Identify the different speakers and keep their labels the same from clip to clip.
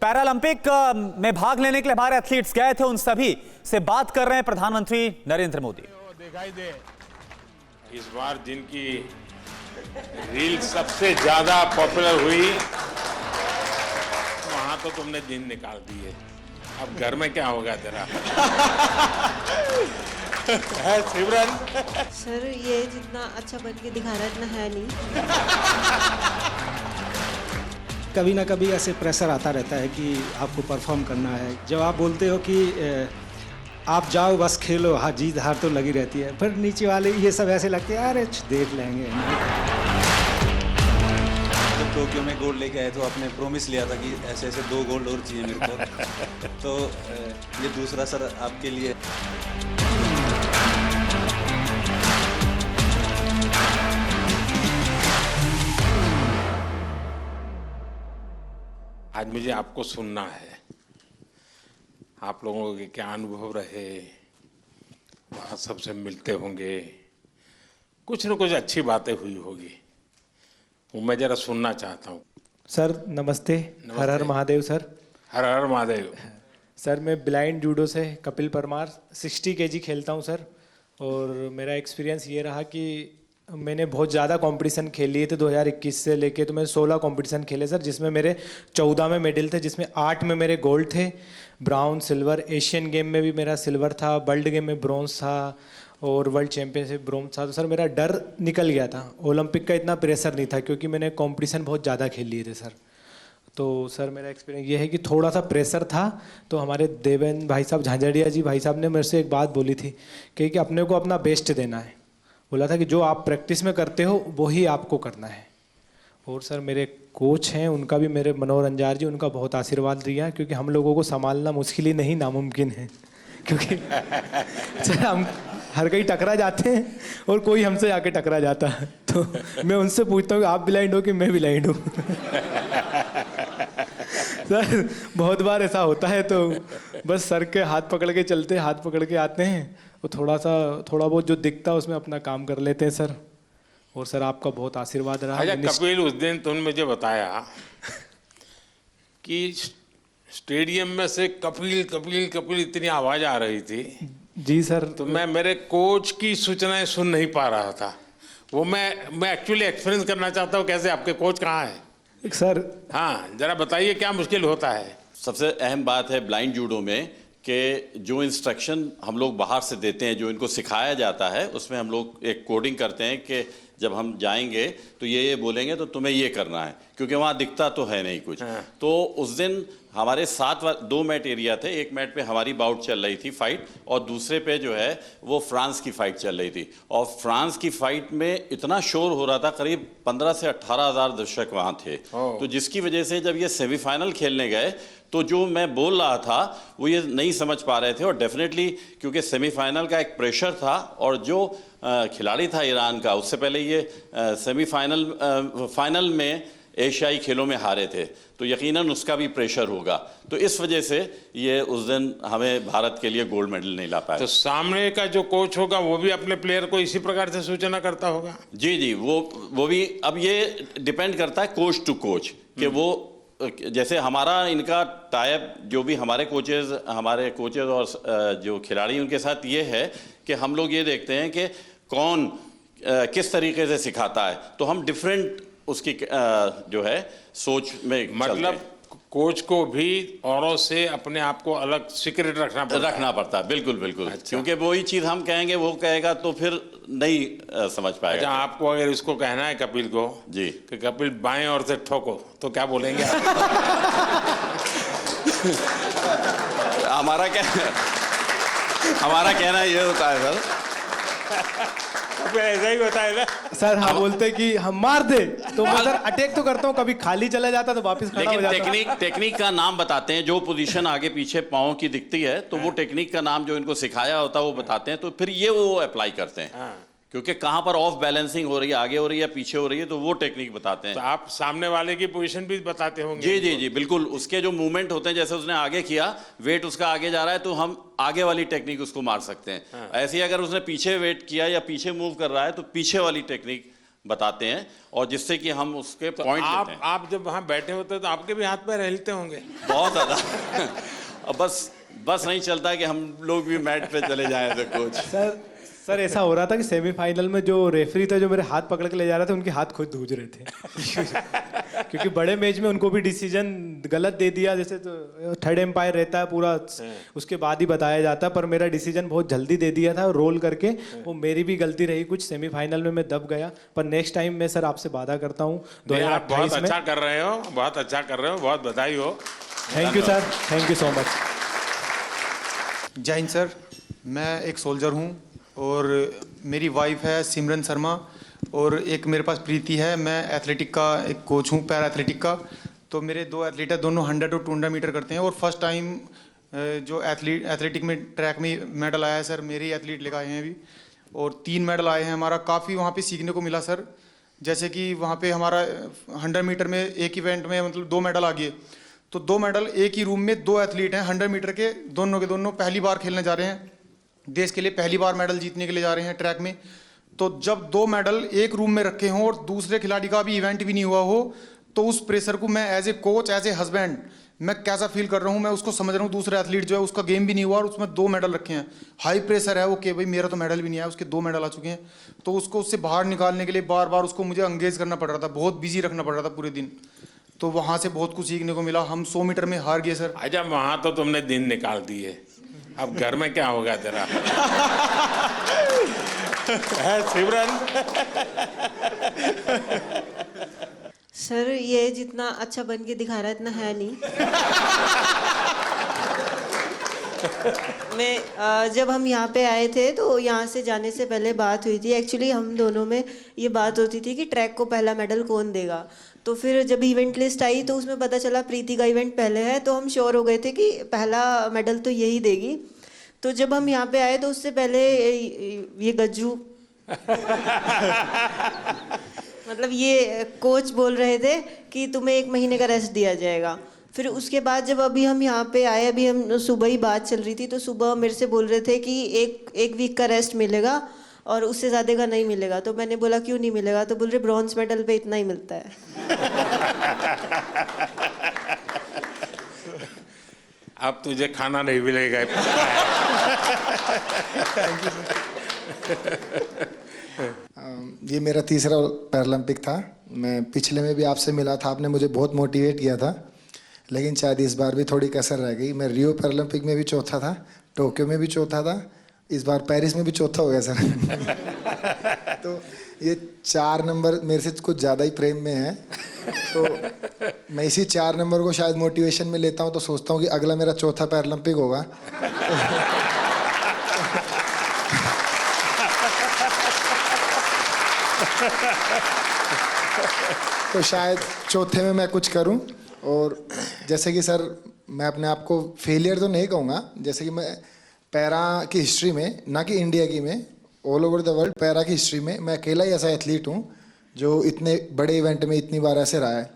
Speaker 1: Paralympic में भाग लेने के लिए हमारे एथलीट्स गए थे, उन सभी से बात कर रहे हैं प्रधानमंत्री नरेंद्र मोदी।
Speaker 2: दिखाई दे इस बार जिनकी रील सबसे ज्यादा पॉपुलर हुई, वहां तो तुमने दिन निकाल दिए। अब घर में क्या होगा तेरा? है सिमरन?
Speaker 3: सर ये जितना अच्छा बन के दिखा रहा है इतना है नहीं।
Speaker 4: कभी ना कभी ऐसे प्रेशर आता रहता है कि आपको परफॉर्म करना है। जब आप बोलते हो कि आप जाओ बस खेलो, हाँ जीत हार तो लगी रहती है, फिर नीचे वाले ये सब ऐसे लगते हैं अरे देख लेंगे।
Speaker 5: जब टोक्यो में गोल्ड लेके आए तो आपने प्रॉमिस लिया था कि ऐसे ऐसे 2 गोल्ड और चाहिए मेरे को। तो ये दूसरा सर आपके लिए।
Speaker 2: आज मुझे आपको सुनना है, आप लोगों के क्या अनुभव रहे, वहाँ सबसे मिलते होंगे, कुछ न कुछ अच्छी बातें हुई होगी, वो मैं जरा सुनना चाहता हूँ।
Speaker 6: सर नमस्ते। हर हर महादेव सर।
Speaker 2: हर हर महादेव।
Speaker 6: सर मैं ब्लाइंड जूडो से कपिल परमार 60 केजी खेलता हूँ सर, और मेरा एक्सपीरियंस ये रहा कि मैंने बहुत ज़्यादा कंपटीशन खेल लिए थे 2021 से लेके, तो मैं 16 कंपटीशन खेले सर, जिसमें मेरे 14 में मेडल थे, जिसमें 8 में मेरे गोल्ड थे, ब्राउन सिल्वर। एशियन गेम में भी मेरा सिल्वर था, वर्ल्ड गेम में ब्रॉन्ज था, और वर्ल्ड चैंपियनशिप ब्रॉन्ज था। तो सर मेरा डर निकल गया था, ओलंपिक का इतना प्रेशर नहीं था क्योंकि मैंने कंपटीशन बहुत ज़्यादा खेल लिए थे सर। तो सर मेरा एक्सपीरियंस ये है कि थोड़ा सा प्रेशर था। तो हमारे देवेंद्र भाई साहब, झांझड़िया जी भाई साहब ने मेरे से एक बात बोली थी कि अपने को अपना बेस्ट देना है। बोला था कि जो आप प्रैक्टिस में करते हो वही आपको करना है। और सर मेरे कोच हैं, उनका भी, मेरे मनोहर अंजार जी, उनका बहुत आशीर्वाद दिया, क्योंकि हम लोगों को संभालना मुश्किल ही नहीं नामुमकिन है। क्योंकि सर हम हर कहीं टकरा जाते हैं और कोई हमसे आके टकरा जाता है, तो मैं उनसे पूछता हूँ कि आप ब्लाइंड हो कि मैं ब्लाइंड हूँ। सर बहुत बार ऐसा होता है, तो बस सर के हाथ पकड़ के चलते, हाथ पकड़ के आते हैं, वो थोड़ा बहुत जो दिखता है उसमें अपना काम कर लेते हैं सर। और सर आपका बहुत आशीर्वाद रहा।
Speaker 2: अच्छा कपिल, उस दिन तुमने मुझे बताया कि स्टेडियम में से कपिल कपिल कपिल इतनी आवाज आ रही थी।
Speaker 6: जी सर।
Speaker 2: तो मैं मेरे कोच की सूचनाएं सुन नहीं पा रहा था। वो मैं एक्चुअली एक्सपीरियंस करना चाहता हूँ, कैसे आपके कोच कहाँ है
Speaker 6: सर?
Speaker 2: हाँ जरा बताइए क्या मुश्किल होता है।
Speaker 7: सबसे अहम बात है ब्लाइंड जूडो में कि जो इंस्ट्रक्शन हम लोग बाहर से देते हैं, जो इनको सिखाया जाता है, उसमें हम लोग एक कोडिंग करते हैं कि जब हम जाएंगे तो ये बोलेंगे तो तुम्हें ये करना है, क्योंकि वहाँ दिखता तो है नहीं कुछ।
Speaker 2: हाँ।
Speaker 7: तो उस दिन हमारे 2 मैट एरिया थे। एक मैट पे हमारी बाउट चल रही थी फाइट, और दूसरे पे जो है वो फ्रांस की फाइट चल रही थी। और फ्रांस की फाइट में इतना शोर हो रहा था, करीब 15 से 18 हज़ार दर्शक वहाँ थे। तो जिसकी वजह से जब ये सेमीफाइनल खेलने गए तो जो मैं बोल रहा था वो ये नहीं समझ पा रहे थे। और डेफिनेटली क्योंकि सेमीफाइनल का एक प्रेशर था, और जो खिलाड़ी था ईरान का, उससे पहले ये फाइनल में एशियाई खेलों में हारे थे, तो यकीनन उसका भी प्रेशर होगा। तो इस वजह से ये उस दिन हमें भारत के लिए गोल्ड मेडल नहीं ला पाया।
Speaker 2: तो सामने का जो कोच होगा वो भी अपने प्लेयर को इसी प्रकार से सूचना करता होगा?
Speaker 7: जी जी, वो भी, अब ये डिपेंड करता है कोच टू कोच कि वो, जैसे हमारा इनका टाइप, जो भी हमारे कोचेज और जो खिलाड़ी उनके साथ ये है कि हम लोग ये देखते हैं कि कौन किस तरीके से सिखाता है, तो हम डिफरेंट उसकी जो है सोच में,
Speaker 2: मतलब कोच को भी औरों से अपने आप को अलग सीक्रेट रखना
Speaker 7: पड़ता है। बिल्कुल बिल्कुल।
Speaker 2: अच्छा।
Speaker 7: क्योंकि वही चीज़ हम कहेंगे वो कहेगा तो फिर नहीं समझ पाएगा।
Speaker 2: अच्छा, आपको अगर इसको कहना है कपिल को
Speaker 7: जी
Speaker 2: कि कपिल बाएं ओर से ठोको, तो क्या बोलेंगे?
Speaker 7: हमारा कहना ये होता है सर,
Speaker 2: ऐसा ही होता है ना
Speaker 6: सर। हाँ बोलते कि हम मार दे, तो मैं सर अटैक तो करता हूँ, कभी खाली चला जाता तो वापस खड़ा हो जाता।
Speaker 7: लेकिन टेक्निक का नाम बताते हैं, जो पोजीशन आगे पीछे पाँव की दिखती है, तो वो टेक्निक का नाम जो इनको सिखाया होता है वो बताते हैं, तो फिर ये वो अप्लाई करते हैं। क्योंकि कहाँ पर ऑफ बैलेंसिंग हो रही है, आगे हो रही है, पीछे हो रही है, तो वो टेक्निक बताते हैं।
Speaker 2: तो आप सामने वाले की पोजीशन भी बताते होंगे?
Speaker 7: जी जी जी बिल्कुल। उसके जो मूवमेंट होते हैं, जैसे उसने आगे किया, वेट उसका आगे जा रहा है, तो हम आगे वाली टेक्निक उसको मार सकते हैं। ऐसे ही अगर उसने पीछे वेट किया या पीछे मूव कर रहा है, तो पीछे वाली टेक्निक बताते हैं और जिससे कि हम उसके पॉइंट लेते हैं।
Speaker 2: आप जब वहाँ बैठे होते तो आपके भी हाथ पैर हिलते होंगे।
Speaker 7: बहुत ज़्यादा। अब बस नहीं चलता कि हम लोग भी मैट पे चले जाएं तो कोच।
Speaker 6: सर ऐसा हो रहा था कि सेमीफाइनल में जो रेफरी थे जो मेरे हाथ पकड़ के ले जा रहे थे उनके हाथ खुद धूज रहे थे। क्योंकि बड़े मैच में उनको भी डिसीजन गलत दे दिया, जैसे तो थर्ड एम्पायर रहता है पूरा, उसके बाद ही बताया जाता है, पर मेरा डिसीजन बहुत जल्दी दे दिया था रोल करके। वो मेरी भी गलती रही कुछ, सेमीफाइनल में मैं दब गया। पर नेक्स्ट टाइम मैं सर आपसे वादा करता हूँ
Speaker 2: आप
Speaker 6: 2028
Speaker 2: बहुत
Speaker 6: में।
Speaker 2: अच्छा कर रहे हो, बहुत अच्छा कर रहे हो, बहुत बधाई हो।
Speaker 6: Thank you sir, thank you so much.
Speaker 8: जय हिंद सर, मैं एक सोल्जर हूँ और मेरी वाइफ है सिमरन शर्मा और एक मेरे पास प्रीति है। मैं एथलेटिक का एक कोच हूँ, पैरा एथलेटिक का। तो मेरे 2 एथलीट है, दोनों 100 और 200 मीटर करते हैं और फर्स्ट टाइम जो एथलेटिक में ट्रैक में मेडल आया है सर, मेरे ही एथलीट लेकर आए हैं अभी और 3 मेडल आए हैं। हमारा काफ़ी वहाँ पे सीखने को मिला सर, जैसे कि वहाँ पे हमारा 100 मीटर में एक इवेंट में मतलब 2 मेडल आ गए। तो 2 मेडल एक ही रूम में 2 एथलीट हैं 100 मीटर के दोनों पहली बार खेलने जा रहे हैं, देश के लिए पहली बार मेडल जीतने के लिए जा रहे हैं ट्रैक में। तो जब 2 मेडल एक रूम में रखे हों और दूसरे खिलाड़ी का भी इवेंट भी नहीं हुआ हो, तो उस प्रेशर को मैं as a coach, as a husband मैं कैसा फील कर रहा हूँ, मैं उसको समझ रहा हूँ। दूसरा एथलीट जो है उसका गेम भी नहीं हुआ और उसमें 2 मेडल रखे हैं, हाई प्रेशर है वो कि भाई मेरा तो मेडल भी नहीं आया, उसके 2 मेडल आ चुके हैं। तो उसको उससे बाहर निकालने के लिए बार बार उसको मुझे एंगेज करना पड़ रहा था, बहुत बिजी रखना पड़ रहा था पूरे दिन। तो वहाँ से बहुत कुछ सीखने को मिला। हम 100 मीटर में हार गए सर।
Speaker 2: अच्छा, वहाँ तो तुमने दिन निकाल दिए, अब घर में क्या होगा तेरा? है सिमरन?
Speaker 3: सर ये जितना अच्छा बन के दिखा रहा है इतना है नहीं। मैं जब हम यहाँ पे आए थे तो यहाँ से जाने से पहले बात हुई थी, एक्चुअली हम दोनों में ये बात होती थी कि ट्रैक को पहला मेडल कौन देगा। तो फिर जब इवेंट लिस्ट आई तो उसमें पता चला प्रीति का इवेंट पहले है, तो हम श्योर हो गए थे कि पहला मेडल तो यही देगी। तो जब हम यहाँ पे आए तो उससे पहले ये गज्जू मतलब ये कोच बोल रहे थे कि तुम्हें 1 महीने का रेस्ट दिया जाएगा। फिर उसके बाद जब अभी हम यहाँ पे आए, अभी हम सुबह ही बात चल रही थी, तो सुबह मेरे से बोल रहे थे कि एक वीक का रेस्ट मिलेगा और उससे ज़्यादा का नहीं मिलेगा। तो मैंने बोला क्यों नहीं मिलेगा, तो बोल रहे ब्रॉन्ज मेडल पे इतना ही मिलता है।
Speaker 2: अब तुझे खाना नहीं मिलेगा।
Speaker 9: ये मेरा तीसरा पैरालंपिक था। मैं पिछले में भी आपसे मिला था, आपने मुझे बहुत मोटिवेट किया था, लेकिन शायद इस बार भी थोड़ी कसर रह गई। मैं रियो पैरालंपिक में भी चौथा था, टोक्यो में भी चौथा था, इस बार पेरिस में भी चौथा हो गया सर। तो ये 4 नंबर मेरे से कुछ ज़्यादा ही प्रेम में है, तो मैं इसी 4 नंबर को शायद मोटिवेशन में लेता हूँ। तो सोचता हूँ कि अगला मेरा चौथा पैरालंपिक होगा। तो शायद चौथे में मैं कुछ करूं। और जैसे कि सर मैं अपने आप को फेलियर तो नहीं कहूँगा, जैसे कि मैं पैरा की हिस्ट्री में, ना कि इंडिया की में, all over the world para की हिस्ट्री में मैं अकेला ही ऐसा एथलीट हूँ जो इतने बड़े इवेंट में इतनी बार ऐसे रहा है।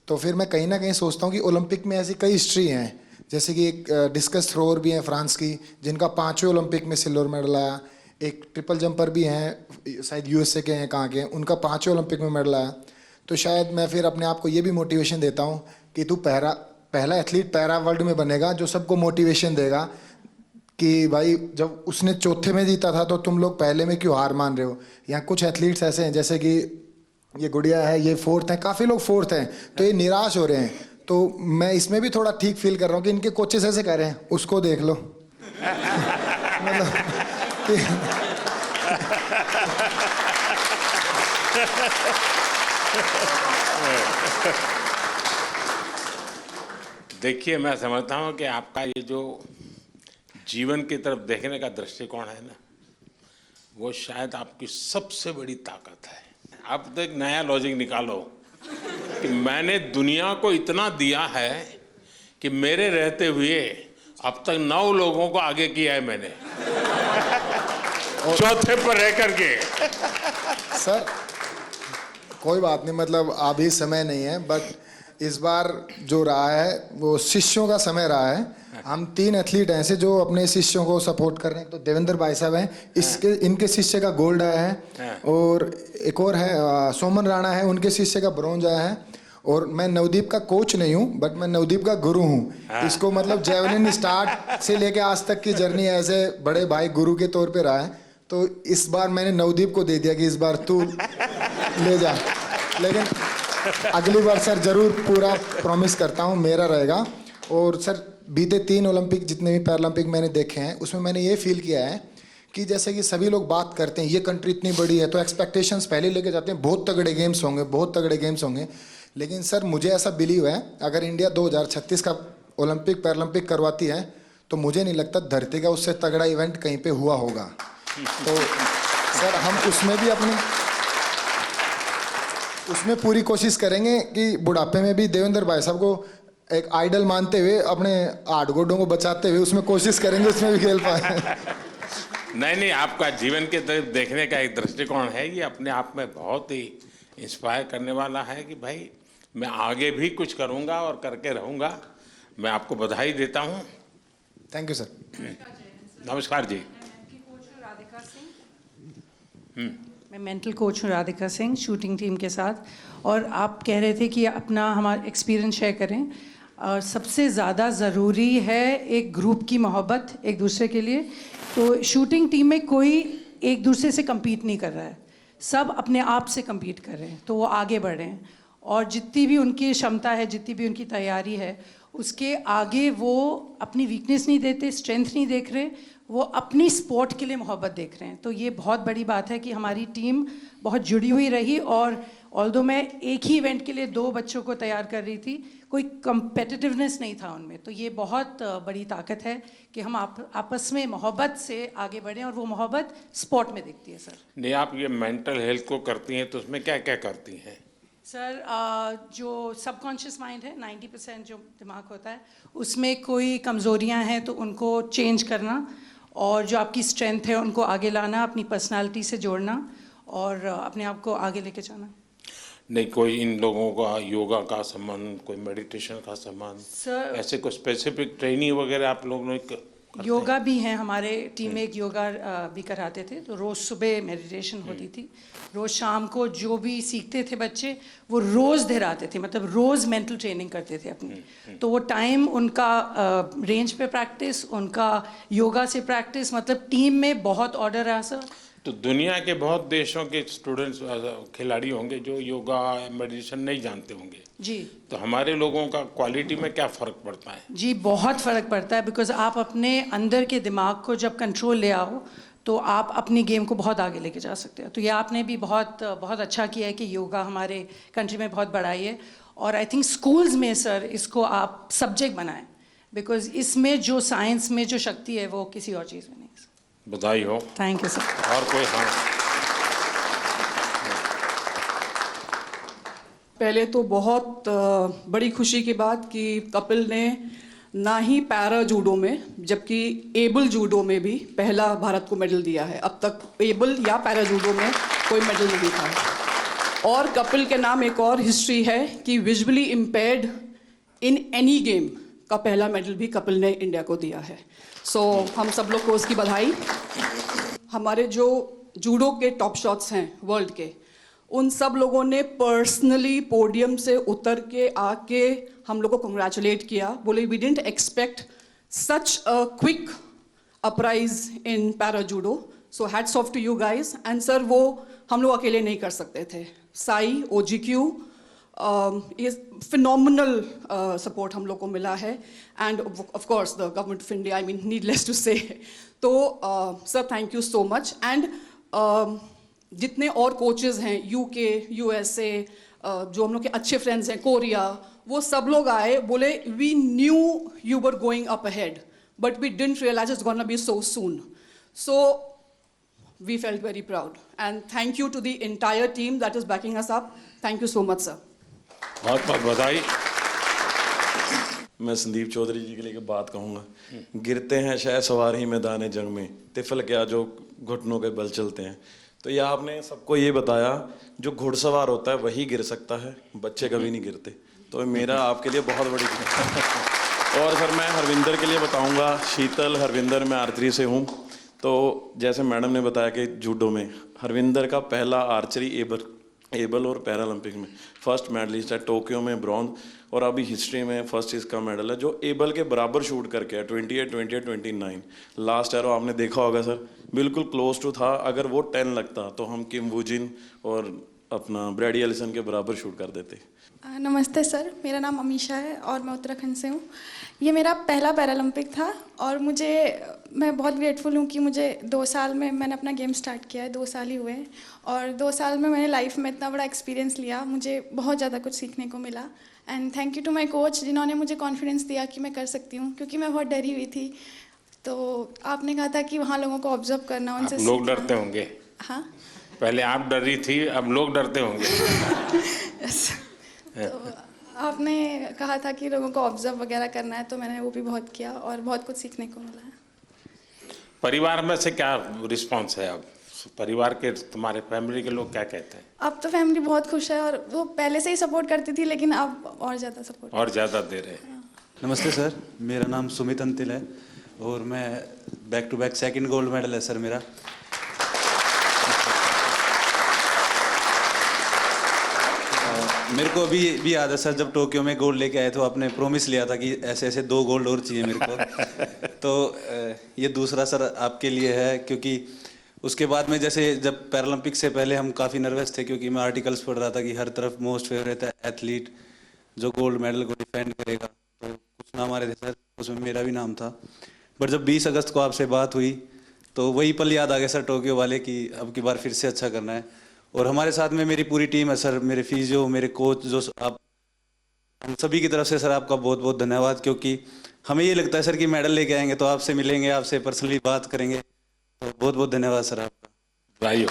Speaker 9: तो फिर मैं कहीं ना कहीं सोचता हूँ कि ओलंपिक में ऐसी कई हिस्ट्री हैं, जैसे कि एक डिस्कस थ्रोअर भी हैं फ्रांस की जिनका 5वें ओलंपिक में सिल्वर मेडल आया, एक ट्रिपल जंपर भी हैं शायद यूएसए के हैं, कहाँ के हैं, उनका 5वें ओलंपिक में मेडल आया। तो शायद मैं फिर अपने आप को ये भी मोटिवेशन देता हूँ कि तू पहला एथलीट पैरा वर्ल्ड में बनेगा जो सबको मोटिवेशन देगा कि भाई जब उसने चौथे में जीता था तो तुम लोग पहले में क्यों हार मान रहे हो। यहाँ कुछ एथलीट्स ऐसे हैं जैसे कि ये गुड़िया है, ये 4th हैं, काफ़ी लोग 4th हैं, तो ये निराश हो रहे हैं। तो मैं इसमें भी थोड़ा ठीक फील कर रहा हूँ कि इनके कोचेस ऐसे कह रहे हैं उसको देख लो। मतलब
Speaker 2: देखिए, मैं समझता हूँ कि आपका ये जो जीवन की तरफ देखने का दृष्टिकोण है ना, वो शायद आपकी सबसे बड़ी ताकत है। आप तो एक नया लॉजिक निकालो कि मैंने दुनिया को इतना दिया है कि मेरे रहते हुए अब तक 9 लोगों को आगे किया है मैंने, चौथे पर रह करके।
Speaker 9: सर कोई बात नहीं, मतलब अभी समय नहीं है, बट इस बार जो रहा है वो शिष्यों का समय रहा है। हम 3 एथलीट हैं ऐसे जो अपने शिष्यों को सपोर्ट कर रहे हैं। तो देवेंद्र भाई साहब हैं, इसके इनके शिष्य का गोल्ड आया है, और एक और है सोमन राणा है, उनके शिष्य का ब्रॉन्ज आया है। और मैं नवदीप का कोच नहीं हूँ, बट मैं नवदीप का गुरु हूँ। इसको मतलब जेवलिन स्टार्ट से लेके आज तक की जर्नी ऐसे बड़े भाई गुरु के तौर पे रहा है। तो इस बार मैंने नवदीप को दे दिया कि इस बार तू ले जा, लेकिन अगली बार सर जरूर पूरा प्रॉमिस करता हूँ मेरा रहेगा। और सर बीते 3 ओलंपिक जितने भी पैरालंपिक मैंने देखे हैं उसमें मैंने ये फील किया है कि जैसे कि सभी लोग बात करते हैं ये कंट्री इतनी बड़ी है तो एक्सपेक्टेशंस पहले लेके जाते हैं, बहुत तगड़े गेम्स होंगे, बहुत तगड़े गेम्स होंगे। लेकिन सर मुझे ऐसा बिलीव है अगर इंडिया 2036 का ओलंपिक पैरालंपिक करवाती है तो मुझे नहीं लगता धरती का उससे तगड़ा इवेंट कहीं पे हुआ होगा। तो सर हम उसमें पूरी कोशिश करेंगे कि बुढ़ापे में भी देवेंद्र भाई साहब को एक आइडल मानते हुए अपने 8 गोडों को बचाते हुए उसमें कोशिश करेंगे उसमें भी खेल पाए।
Speaker 2: नहीं, आपका जीवन के तरफ देखने का एक दृष्टिकोण है, ये अपने आप में बहुत ही इंस्पायर करने वाला है कि भाई मैं आगे भी कुछ करूंगा और करके रहूंगा। मैं आपको बधाई देता हूं।
Speaker 9: Thank you sir.
Speaker 2: नमस्कार जी।
Speaker 10: मैं मेंटल कोच हूँ राधिका सिंह, शूटिंग टीम के साथ। और आप कह रहे थे कि अपना हमारा एक्सपीरियंस शेयर करें। सबसे ज़्यादा ज़रूरी है एक ग्रुप की मोहब्बत एक दूसरे के लिए। तो शूटिंग टीम में कोई एक दूसरे से compete नहीं कर रहा है, सब अपने आप से compete कर रहे हैं, तो वो आगे बढ़ रहे हैं। और जितनी भी उनकी क्षमता है, जितनी भी उनकी तैयारी है, उसके आगे वो अपनी वीकनेस नहीं देते, स्ट्रेंथ नहीं देख रहे, वो अपनी स्पोर्ट के लिए मोहब्बत देख रहे हैं। तो ये बहुत बड़ी बात है कि हमारी टीम बहुत जुड़ी हुई रही। और ऑल्दो मैं एक ही इवेंट के लिए 2 बच्चों को तैयार कर रही थी, कोई कंपेटिटिवनेस नहीं था उनमें। तो ये बहुत बड़ी ताकत है कि हम आपस में मोहब्बत से आगे बढ़ें, और वो मोहब्बत स्पोर्ट में दिखती है। सर
Speaker 2: नहीं, आप ये मेंटल हेल्थ को करती हैं तो उसमें क्या क्या करती हैं?
Speaker 10: सर जो सबकॉन्शियस माइंड है, 90% जो दिमाग होता है, उसमें कोई कमज़ोरियां हैं तो उनको चेंज करना, और जो आपकी स्ट्रेंथ है उनको आगे लाना, अपनी पर्सनालिटी से जोड़ना और अपने आप को आगे लेके जाना।
Speaker 2: नहीं, कोई इन लोगों का योगा का संबंध, कोई मेडिटेशन का संबंध,
Speaker 10: सर
Speaker 2: ऐसे कोई स्पेसिफिक ट्रेनिंग वगैरह आप लोगों ने
Speaker 10: योगा भी हैं हमारे टीम में, एक योगा भी कराते थे। तो रोज़ सुबह मेडिटेशन होती थी, रोज़ शाम को जो भी सीखते थे बच्चे वो रोज़ दोहराते थे, मतलब रोज़ मेंटल ट्रेनिंग करते थे अपनी। तो वो टाइम उनका रेंज पे प्रैक्टिस, उनका योगा से प्रैक्टिस, मतलब टीम में बहुत ऑर्डर रहा सर।
Speaker 2: तो दुनिया के बहुत देशों के स्टूडेंट्स खिलाड़ी होंगे जो योगा मेडिटेशन नहीं जानते होंगे
Speaker 10: जी।
Speaker 2: तो हमारे लोगों का क्वालिटी में क्या फ़र्क पड़ता है?
Speaker 10: जी बहुत फ़र्क पड़ता है, बिकॉज आप अपने अंदर के दिमाग को जब कंट्रोल ले आओ तो आप अपनी गेम को बहुत आगे लेके जा सकते हो। तो ये आपने भी बहुत अच्छा किया है कि योगा हमारे कंट्री में बहुत बढ़ाई है। और आई थिंक स्कूल्स में सर इसको आप सब्जेक्ट बनाएं, बिकॉज इसमें जो साइंस में जो शक्ति है वो किसी और चीज़ में नहीं।
Speaker 2: बधाई हो।
Speaker 10: Thank you sir.
Speaker 2: और कोई? हाँ,
Speaker 11: पहले तो बहुत बड़ी खुशी की बात कि कपिल ने ना ही पैरा जूडो में जबकि एबल जूडो में भी पहला भारत को मेडल दिया है। अब तक एबल या पैरा जूडो में कोई मेडल नहीं था। और कपिल के नाम एक और हिस्ट्री है कि visually impaired in any game का पहला मेडल भी कपिल ने इंडिया को दिया है। सो हम सब लोग को उसकी बधाई। हमारे जो जूडो के टॉप शॉट्स हैं वर्ल्ड के, उन सब लोगों ने पर्सनली पोडियम से उतर के आके हम लोग को कंग्रेचुलेट किया, बोले we didn't expect such a quick uprise in para judo, so hats off to you guys. And sir वो हम लोग अकेले नहीं कर सकते थे, साई OGQ ये फिनोमिनल सपोर्ट हम लोग को मिला है, and of course the government of India, I mean needless to say. तो sir thank you so much. And जितने और कोचेज़ हैं UK, USA, जो हम लोग के अच्छे फ्रेंड्स हैं, कोरिया, वो सब लोग आए, बोले we knew you were going up ahead but we didn't realise it's gonna be so soon. So we felt very proud and thank you to the entire team that is backing us up. Thank you so much sir.
Speaker 2: बहुत बहुत बधाई।
Speaker 12: मैं संदीप चौधरी जी के लिए बात कहूँगा। गिरते हैं शायद सवार ही मैदान जंग में, तिफल क्या जो घुटनों के बल चलते हैं। तो ये आपने सबको ये बताया जो घुड़सवार होता है वही गिर सकता है, बच्चे कभी नहीं गिरते। तो मेरा आपके लिए बहुत बड़ी और सर मैं हरविंदर के लिए बताऊंगा, शीतल हरविंदर, मैं आर्चरी से हूँ। तो जैसे मैडम ने बताया कि जूडो में हरविंदर का पहला आर्चरी एबल और पैरालंपिक में फर्स्ट मेडलिस्ट है, टोक्यो में ब्रॉन्ज, और अभी हिस्ट्री में फर्स्ट इसका मेडल है, जो एबल के बराबर शूट करके है, 28, 28, 29। लास्ट एरो आपने देखा होगा सर, बिल्कुल क्लोज टू था। अगर वो 10 लगता तो हम किम वूजिन और अपना ब्रैडी एलिसन के बराबर शूट कर देते।
Speaker 13: नमस्ते सर, मेरा नाम अमीशा है और मैं उत्तराखंड से हूँ। ये मेरा पहला पैरालंपिक था और मैं बहुत ग्रेटफुल हूँ कि मुझे 2 साल में मैंने अपना गेम स्टार्ट किया है, 2 साल ही हुए हैं, और 2 साल में मैंने लाइफ में इतना बड़ा एक्सपीरियंस लिया, मुझे बहुत ज़्यादा कुछ सीखने को मिला। And thank you to my coach जिन्होंने मुझे कॉन्फिडेंस दिया कि मैं कर सकती हूँ, क्योंकि मैं बहुत डरी हुई थी। तो आपने कहा था कि वहाँ लोगों को ऑब्जर्व करना, उनसे
Speaker 2: आप लोग डरते होंगे।
Speaker 13: हाँ,
Speaker 2: पहले आप डर रही थी, अब लोग डरते होंगे।
Speaker 13: तो आपने कहा था कि लोगों को ऑब्जर्व वगैरह करना है, तो मैंने वो भी बहुत किया और बहुत कुछ सीखने को मिला है।
Speaker 2: परिवार में से क्या रिस्पांस है अब? परिवार के, तुम्हारे फैमिली के लोग क्या कहते हैं?
Speaker 13: अब तो फैमिली बहुत खुश है, और वो पहले से ही सपोर्ट करती थी, लेकिन अब और ज़्यादा सपोर्ट,
Speaker 2: और ज़्यादा दे रहे हैं।
Speaker 5: नमस्ते सर, मेरा नाम सुमित अंतिल है और मैं back to back 2nd gold medal है सर मेरा। मेरे को अभी भी याद है सर, जब टोक्यो में गोल्ड लेके आए तो आपने प्रॉमिस लिया था कि ऐसे ऐसे 2 गोल्ड और चाहिए मेरे को। तो ये दूसरा सर आपके लिए है, क्योंकि उसके बाद में जैसे जब पैरालंपिक से पहले हम काफ़ी नर्वस थे, क्योंकि मैं आर्टिकल्स पढ़ रहा था कि हर तरफ मोस्ट फेवरेट एथलीट जो गोल्ड मेडल को डिफेंड करेगा, तो कुछ नाम आ रहे थे सर, उसमें मेरा भी नाम था। बट जब 20 अगस्त को आपसे बात हुई तो वही पल याद आ गया सर, टोक्यो वाले, कि अब की बार फिर से अच्छा करना है। और हमारे साथ में मेरी पूरी टीम है सर, मेरे फिजियो, मेरे कोच, जो आप, हम सभी की तरफ से सर आपका बहुत बहुत धन्यवाद, क्योंकि हमें ये लगता है सर कि मेडल लेके आएंगे तो आपसे मिलेंगे, आपसे पर्सनली बात करेंगे, तो बहुत बहुत धन्यवाद सर आपका।
Speaker 2: भाइयों,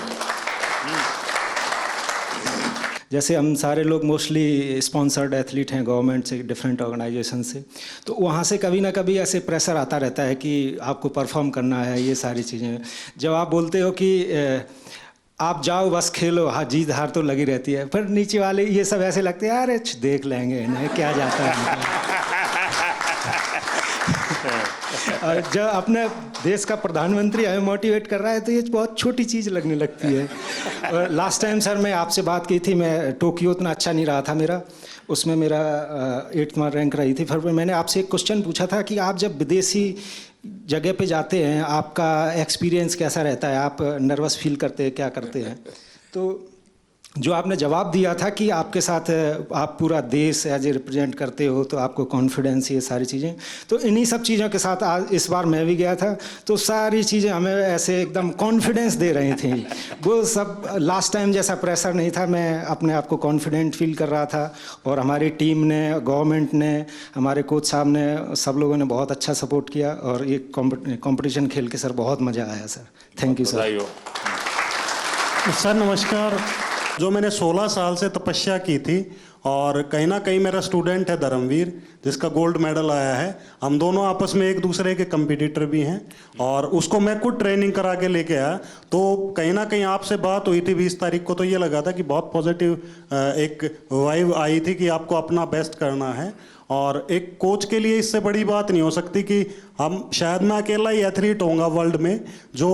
Speaker 4: जैसे हम सारे लोग मोस्टली स्पॉन्सर्ड एथलीट हैं गवर्नमेंट से, डिफरेंट ऑर्गेनाइजेशन से, तो वहाँ से कभी ना कभी ऐसे प्रेशर आता रहता है कि आपको परफॉर्म करना है, ये सारी चीज़ें। जब आप बोलते हो कि आप जाओ बस खेलो, हाँ जीत हार तो लगी रहती है, पर नीचे वाले ये सब ऐसे लगते हैं, अरे देख लेंगे इन्हें क्या जाता है। और जब अपने देश का प्रधानमंत्री हमें मोटिवेट कर रहा है तो ये बहुत छोटी चीज़ लगने लगती है। और लास्ट टाइम सर मैं आपसे बात की थी, मैं टोक्यो उतना अच्छा नहीं रहा था मेरा, उसमें मेरा 8वां रैंक रही थी। फिर मैंने आपसे एक क्वेश्चन पूछा था कि आप जब विदेशी जगह पे जाते हैं आपका एक्सपीरियंस कैसा रहता है, आप नर्वस फील करते हैं, क्या करते हैं? तो जो आपने जवाब दिया था कि आपके साथ आप पूरा देश एज ए रिप्रेजेंट करते हो, तो आपको कॉन्फिडेंस, ये सारी चीज़ें, तो इन्हीं सब चीज़ों के साथ आज इस बार मैं भी गया था, तो सारी चीज़ें हमें ऐसे एकदम कॉन्फिडेंस दे रही थी। वो सब लास्ट टाइम जैसा प्रेशर नहीं था, मैं अपने आप को कॉन्फिडेंट फील कर रहा था, और हमारी टीम ने, गवर्नमेंट ने, हमारे कोच साहब ने, सब लोगों ने बहुत अच्छा सपोर्ट किया, और ये कॉम्पिटिशन खेल के सर बहुत मज़ा आया sir. Thank you sir.
Speaker 14: Sir नमस्कार। जो मैंने 16 साल से तपस्या की थी, और कहीं ना कहीं मेरा स्टूडेंट है धर्मवीर, जिसका गोल्ड मेडल आया है, हम दोनों आपस में एक दूसरे के कंपटीटर भी हैं, और उसको मैं खुद ट्रेनिंग करा के लेके आया। तो कहीं ना कहीं आपसे बात हुई थी 20 तारीख को, तो ये लगा था कि बहुत पॉजिटिव एक वाइब आई थी कि आपको अपना बेस्ट करना है। और एक कोच के लिए इससे बड़ी बात नहीं हो सकती कि शायद मैं अकेला ही एथलीट होऊंगा वर्ल्ड में जो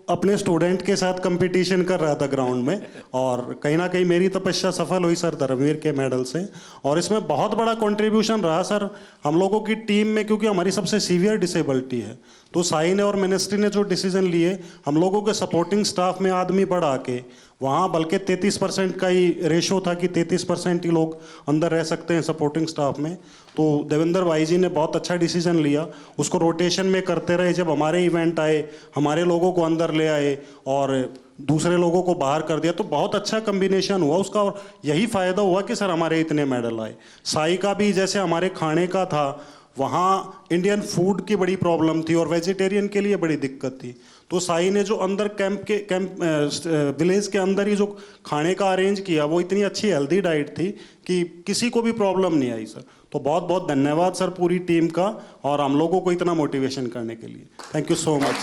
Speaker 14: अपने स्टूडेंट के साथ कंपटीशन कर रहा था ग्राउंड में, और कहीं ना कहीं मेरी तपस्या सफल हुई सर धर्मवीर के मेडल से। और इसमें बहुत बड़ा कंट्रीब्यूशन रहा सर हम लोगों की टीम में, क्योंकि हमारी सबसे सीवियर डिसेबिलिटी है, तो साई ने और मिनिस्ट्री ने जो डिसीजन लिए, हम लोगों के सपोर्टिंग स्टाफ में आदमी बढ़ा के, वहाँ बल्कि 33% का ही रेशो था कि 33% ही लोग अंदर रह सकते हैं सपोर्टिंग स्टाफ में। तो देवेंद्र भाई जी ने बहुत अच्छा डिसीजन लिया, उसको रोटेशन में करते रहे। जब हमारे इवेंट आए, हमारे लोगों को अंदर ले आए और दूसरे लोगों को बाहर कर दिया, तो बहुत अच्छा कम्बिनेशन हुआ उसका, और यही फ़ायदा हुआ कि सर हमारे इतने मेडल आए। साई का भी जैसे हमारे खाने का था, वहाँ इंडियन फूड की बड़ी प्रॉब्लम थी और वेजिटेरियन के लिए बड़ी दिक्कत थी, तो साई ने जो अंदर कैंप विलेज के अंदर ही जो खाने का अरेंज किया, वो इतनी अच्छी हेल्दी डाइट थी कि किसी को भी प्रॉब्लम नहीं आई सर। तो बहुत बहुत धन्यवाद सर पूरी टीम का, और हम लोगों को इतना मोटिवेशन करने के लिए। Thank you so much.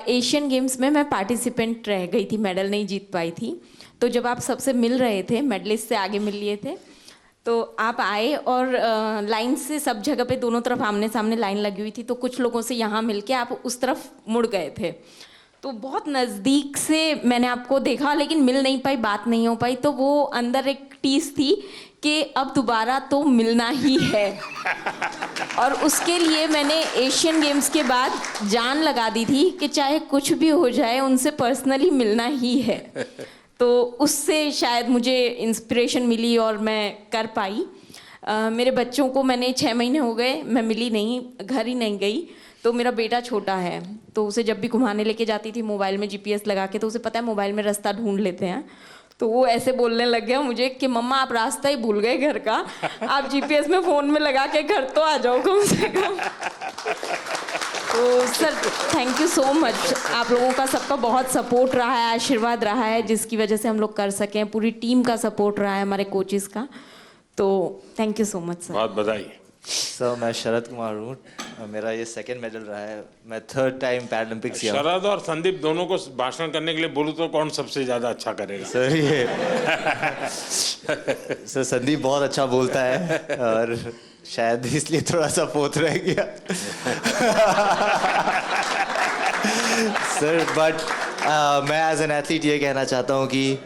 Speaker 15: Asian games में मैं पार्टिसिपेंट रह गई थी, मेडल नहीं जीत पाई थी। तो जब आप सबसे मिल रहे थे, मेडलिस्ट से आगे मिल लिए थे, तो आप आए और लाइन से सब जगह पे दोनों तरफ आमने सामने लाइन लगी हुई थी, तो कुछ लोगों से यहाँ मिलके आप उस तरफ मुड़ गए थे। तो बहुत नज़दीक से मैंने आपको देखा, लेकिन मिल नहीं पाई, बात नहीं हो पाई। तो वो अंदर एक टीस थी कि अब दोबारा तो मिलना ही है। और उसके लिए मैंने एशियन गेम्स के बाद जान लगा दी थी कि चाहे कुछ भी हो जाए उनसे पर्सनली मिलना ही है। तो उससे शायद मुझे इंस्पिरेशन मिली और मैं कर पाई। मेरे बच्चों को मैंने 6 महीने हो गए, मैं मिली नहीं, घर ही नहीं गई। तो मेरा बेटा छोटा है, तो उसे जब भी घुमाने लेके जाती थी मोबाइल में GPS लगा के, तो उसे पता है मोबाइल में रास्ता ढूंढ लेते हैं। तो वो ऐसे बोलने लग गया मुझे कि मम्मा आप रास्ता ही भूल गए घर का, आप GPS में फ़ोन में लगा के घर तो आ जाओ कम से कम। तो sir thank you so much, आप लोगों का सबका बहुत सपोर्ट रहा है, आशीर्वाद रहा है, जिसकी वजह से हम लोग कर सकें। पूरी टीम का सपोर्ट रहा है, हमारे कोचेस का। तो thank you so much sir.
Speaker 2: बहुत बधाई।
Speaker 16: सर मैं शरद कुमार हूँ, मेरा ये 2nd मेडल रहा है, मैं 3rd टाइम पैरालंपिक्स किया।
Speaker 2: शरद और संदीप दोनों को भाषण करने के लिए बोलूं तो कौन सबसे ज्यादा अच्छा करेगा?
Speaker 16: सर ये सर संदीप बहुत अच्छा बोलता है और शायद इसलिए थोड़ा सा पोत रह गया। सर बट मैं एज एन एथलीट ये कहना चाहता हूँ कि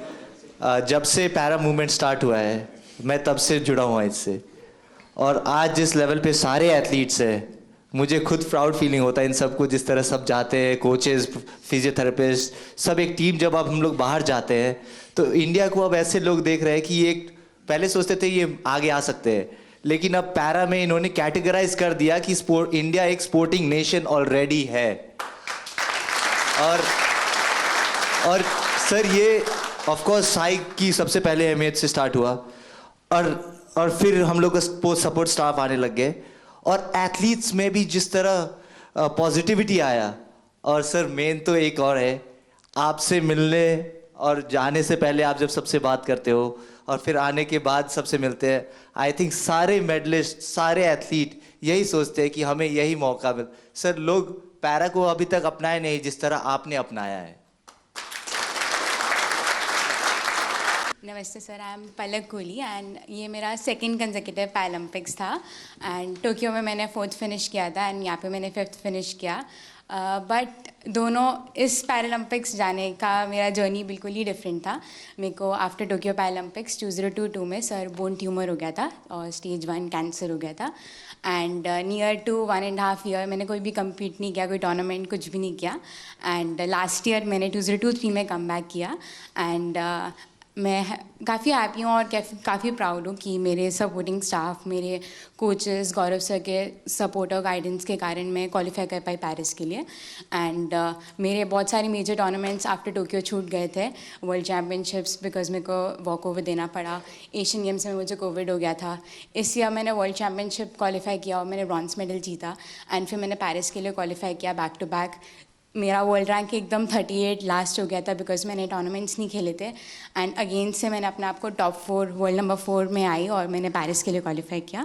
Speaker 16: जब से पैरा मूवमेंट स्टार्ट हुआ है मैं तब से जुड़ा हुआ इससे, और आज जिस लेवल पे सारे एथलीट्स हैं मुझे खुद प्राउड फीलिंग होता है इन सबको, जिस तरह सब जाते हैं, कोचेस, फिजियोथेरेपिस्ट, सब एक टीम। जब अब हम लोग बाहर जाते हैं तो इंडिया को अब ऐसे लोग देख रहे हैं कि ये पहले सोचते थे ये आगे आ सकते हैं, लेकिन अब पैरा में इन्होंने कैटेगराइज कर दिया कि इंडिया एक स्पोर्टिंग नेशन ऑलरेडी है। और सर ये ऑफ कोर्स साई की सबसे पहले अहमियत से स्टार्ट हुआ, और फिर हम लोग का सपोर्ट स्टाफ आने लग गए, और एथलीट्स में भी जिस तरह पॉजिटिविटी आया। और सर मेन तो एक और है, आपसे मिलने और जाने से पहले आप जब सबसे बात करते हो और फिर आने के बाद सबसे मिलते हैं, आई थिंक सारे मेडलिस्ट, सारे एथलीट यही सोचते हैं कि हमें यही मौका मिल। सर लोग पैरा को अभी तक अपनाए नहीं जिस तरह आपने अपनाया है।
Speaker 17: नमस्ते sir, I am Palak Kohli and ये मेरा 2nd कंसेक्यूटिव पैरालंपिक्स था। एंड टोक्यो में मैंने 4th फिनिश किया था एंड यहाँ पे मैंने 5th फिनिश किया। बट दोनों इस पैरालंपिक्स जाने का मेरा जर्नी बिल्कुल ही डिफरेंट था। मेरे को आफ्टर टोक्यो पैरालंपिक्स 2022 में सर बोन ट्यूमर हो गया था और स्टेज 1 कैंसर हो गया था। एंड नियर टू 1.5 ईयर मैंने कोई भी कम्पीट नहीं किया, कोई टूर्नामेंट कुछ भी नहीं किया। एंड लास्ट ईयर मैंने 2023 में कम बैक किया। एंड मैं काफ़ी हैप्पी हूँ और काफ़ी प्राउड हूँ कि मेरे सपोर्टिंग स्टाफ, मेरे कोचेस, गौरव सर के सपोर्ट और गाइडेंस के कारण मैं क्वालिफाई कर पाई पेरिस के लिए। एंड मेरे बहुत सारे मेजर टूर्नामेंट्स आफ्टर टोक्यो छूट गए थे। वर्ल्ड चैम्पियनशिप्स बिकॉज मेरे को वॉक ओवर देना पड़ा, एशियन गेम्स में मुझे कोविड हो गया था। इस ईयर मैंने वर्ल्ड चैम्पियनशिप क्वालिफाई किया और मैंने ब्रॉन्ज मेडल जीता। एंड फिर मैंने पेरिस के लिए क्वालिफाई किया बैक टू बैक। मेरा वर्ल्ड रैंक एकदम 38 लास्ट हो गया था बिकॉज मैंने टूर्नामेंट्स नहीं खेले थे। एंड अगेन से मैंने अपने आप को टॉप 4 वर्ल्ड नंबर 4 में आई और मैंने पेरिस के लिए क्वालिफाई किया।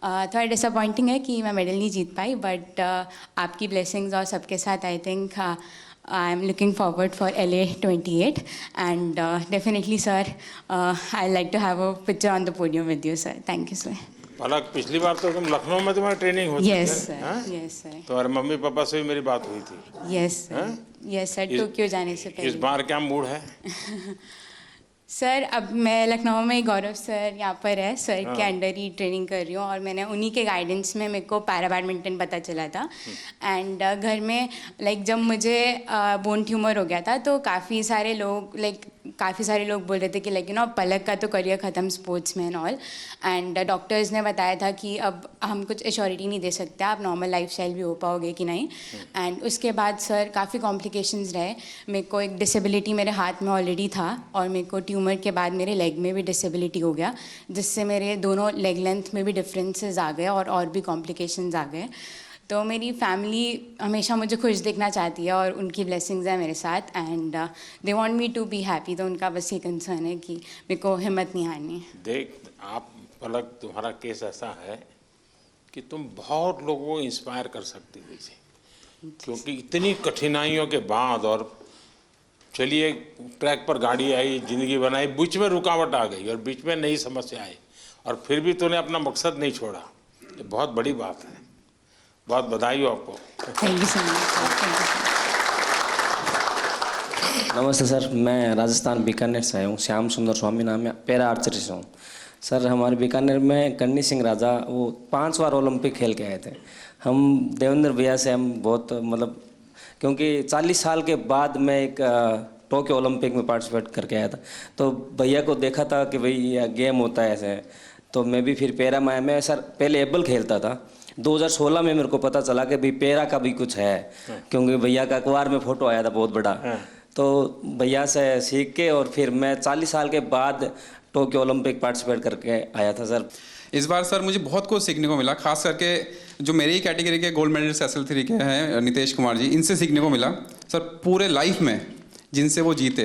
Speaker 17: थोड़ा डिसअपॉइंटिंग है कि मैं मेडल नहीं जीत पाई, बट आपकी ब्लेसिंग्स और सबके साथ I think I am looking forward for LA 28 and definitely sir I like to have a picture on the podium with you sir. Thank you sir.
Speaker 2: Palak, पिछली बार तो तुम लखनऊ में तुम्हारी ट्रेनिंग होती
Speaker 17: यस सर, यस सर।
Speaker 2: तुम्हारे mummy papa से भी मेरी बात हुई थी।
Speaker 17: Yes sir, yes sir, Tokyo जाने से पहले।
Speaker 2: इस बार क्या मूड है?
Speaker 17: सर अब मैं लखनऊ में गौरव सर यहाँ पर है, सर के अंडर ही ट्रेनिंग कर रही हूँ और मैंने उन्हीं के गाइडेंस में मेरे को पैरा बैडमिंटन पता चला था। एंड घर में लाइक जब मुझे बोन ट्यूमर हो गया था तो काफ़ी सारे लोग बोल रहे थे कि लाइक यू नो पलक का तो करियर ख़त्म स्पोर्ट्स में एंड ऑल। एंड डॉक्टर्स ने बताया था कि अब हम कुछ एश्योरिटी नहीं दे सकते, आप नॉर्मल लाइफस्टाइल भी हो पाओगे कि नहीं। एंड उसके बाद सर काफ़ी कॉम्प्लिकेशंस रहे। मेरे को एक डिसेबिलिटी मेरे हाथ में ऑलरेडी था और मेरे को ट्यूमर के बाद मेरे लेग में भी डिसेबिलिटी हो गया, जिससे मेरे दोनों लेग लेंथ में भी डिफरेंसेस आ गए और भी कॉम्प्लिकेशंस आ गए। तो मेरी फैमिली हमेशा मुझे खुश देखना चाहती है और उनकी ब्लेसिंग्स हैं मेरे साथ and they want me to be happy. तो उनका बस ये कंसर्न है कि मेरे को हिम्मत नहीं हारनी।
Speaker 2: देख आप पलक, तुम्हारा केस ऐसा है कि तुम बहुत लोगों को इंस्पायर कर सकती हो, क्योंकि इतनी कठिनाइयों के बाद और चलिए ट्रैक पर गाड़ी आई, ज़िंदगी बनाई, बीच में रुकावट आ गई और बीच में नई समस्या आई और फिर भी तूने अपना मकसद नहीं छोड़ा, ये बहुत बड़ी बात है। बहुत बधाई हो आपको।
Speaker 17: Thank you so much.
Speaker 18: नमस्ते सर, मैं राजस्थान बीकानेर से आया हूँ। श्याम सुंदर स्वामी नाम है, पैरा आर्चरी से हूँ। सर हमारे बीकानेर में कन्नी सिंह राजा वो 5 बार ओलंपिक खेल के आए थे। हम देवेंद्र भैया से हम बहुत मतलब, क्योंकि 40 साल के बाद मैं एक टोक्यो ओलंपिक में पार्टिसिपेट करके आया था, तो भैया को देखा था कि भाई ये गेम होता है ऐसे, तो मैं भी फिर पैरा में मैं सर पहले एबल खेलता था। 2016 में मेरे को पता चला कि भाई पैरा का भी कुछ है, क्योंकि भैया का अखबार में फोटो आया था बहुत बड़ा, तो भैया से सीख के और फिर मैं 40 साल के बाद टोक्यो ओलंपिक पार्टिसिपेट करके आया था सर।
Speaker 19: इस बार सर मुझे बहुत कुछ सीखने को मिला, खास करके जो मेरी कैटेगरी के गोल्ड मेडलिस्ट SL3 के हैं नितेश कुमार जी, इनसे सीखने को मिला। सर पूरे लाइफ में जिनसे वो जीते,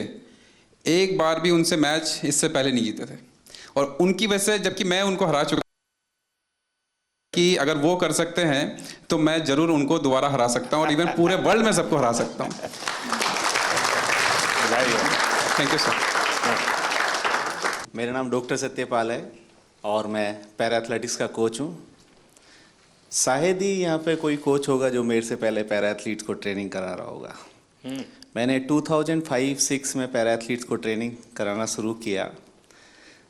Speaker 19: एक बार भी उनसे मैच इससे पहले नहीं जीते थे, और उनकी वजह से, जबकि मैं उनको हरा चुका कि अगर वो कर सकते हैं तो मैं ज़रूर उनको दोबारा हरा सकता हूँ, और इवन पूरे वर्ल्ड में सबको हरा सकता हूँ। Thank you sir.
Speaker 5: मेरा नाम डॉक्टर सत्यपाल है और मैं पैरा एथलेटिक्स का कोच हूँ। शायद ही यहाँ पे कोई कोच होगा जो मेरे से पहले पैरा एथलीट्स को ट्रेनिंग करा रहा होगा। मैंने 2005-06 में पैरा एथलीट्स को ट्रेनिंग कराना शुरू किया।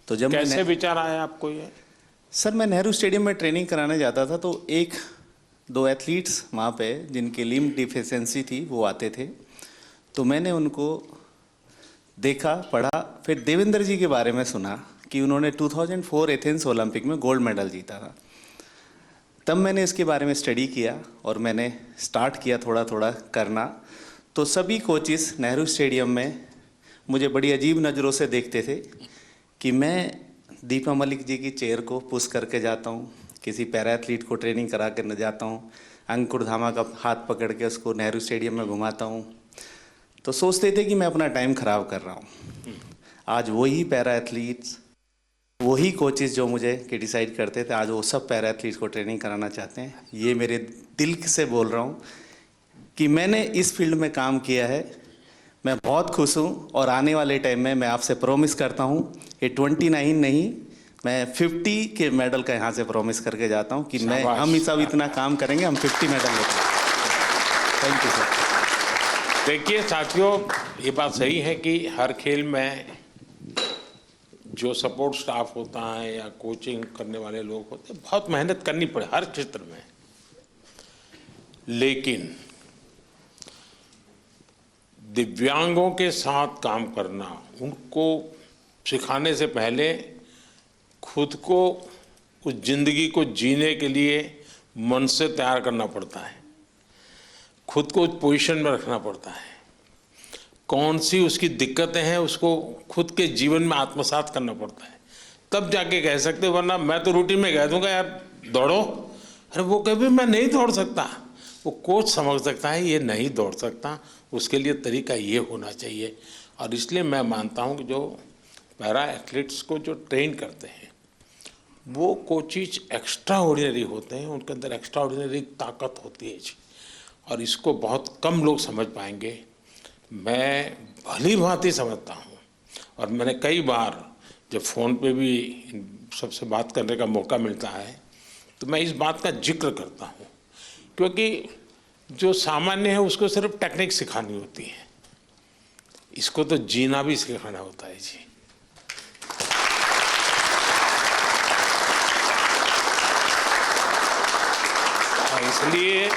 Speaker 5: तो जब
Speaker 2: कैसे विचार आया आपको ये?
Speaker 5: सर मैं नेहरू स्टेडियम में ट्रेनिंग कराने जाता था, तो 1-2 एथलीट्स वहाँ पे जिनकी लिम्ब डिफिशेंसी थी वो आते थे, तो मैंने उनको देखा, पढ़ा, फिर देवेंद्र जी के बारे में सुना कि उन्होंने 2004 एथेंस ओलंपिक में गोल्ड मेडल जीता था। तब मैंने इसके बारे में स्टडी किया और मैंने स्टार्ट किया थोड़ा थोड़ा करना। तो सभी कोचेस नेहरू स्टेडियम में मुझे बड़ी अजीब नज़रों से देखते थे कि मैं दीपा मलिक जी की चेयर को पुश करके जाता हूँ, किसी पैरा एथलीट को ट्रेनिंग करा कर न जाता हूँ, अंकुर धामा का हाथ पकड़ के उसको नेहरू स्टेडियम में घुमाता हूँ, तो सोचते थे कि मैं अपना टाइम ख़राब कर रहा हूँ। आज वही पैरा एथलीट्स, वही कोचेस जो मुझे क्रिटिसाइज करते थे, आज वो सब पैरा एथलीट्स को ट्रेनिंग कराना चाहते हैं। ये मेरे दिल से बोल रहा हूँ कि मैंने इस फील्ड में काम किया है, मैं बहुत खुश हूँ, और आने वाले टाइम में मैं आपसे प्रॉमिस करता हूँ कि 29 नहीं, मैं 50 के मेडल का यहाँ से प्रॉमिस करके जाता हूँ कि हम सब इतना काम करेंगे, हम 50 मेडल लेंगे। Thank you sir.
Speaker 2: देखिए साथियों, ये बात सही है कि हर खेल में जो सपोर्ट स्टाफ होता है या कोचिंग करने वाले लोग होते हैं, बहुत मेहनत करनी पड़े हर क्षेत्र में, लेकिन दिव्यांगों के साथ काम करना, उनको सिखाने से पहले खुद को उस जिंदगी को जीने के लिए मन से तैयार करना पड़ता है, खुद को उस पोजीशन में रखना पड़ता है, कौन सी उसकी दिक्कतें हैं उसको खुद के जीवन में आत्मसात करना पड़ता है, तब जाके कह सकते, वरना मैं तो रूटीन में कह दूंगा यार दौड़ो, अरे वो कभी मैं नहीं दौड़ सकता, वो कोच समझ सकता है ये नहीं दौड़ सकता, उसके लिए तरीका ये होना चाहिए। और इसलिए मैं मानता हूँ कि जो पैरा एथलीट्स को जो ट्रेन करते हैं वो कोचेज एक्स्ट्रा ऑर्डिनरी होते हैं, उनके अंदर एक्स्ट्रा ऑर्डिनरी ताकत होती है जी, और इसको बहुत कम लोग समझ पाएंगे। मैं भली भांति समझता हूँ, और मैंने कई बार जब फ़ोन पे भी सबसे बात करने का मौका मिलता है तो मैं इस बात का जिक्र करता हूँ, क्योंकि जो सामान्य है उसको सिर्फ टेक्निक सिखानी होती है, इसको तो जीना भी सिखाना होता है जी। और इसलिए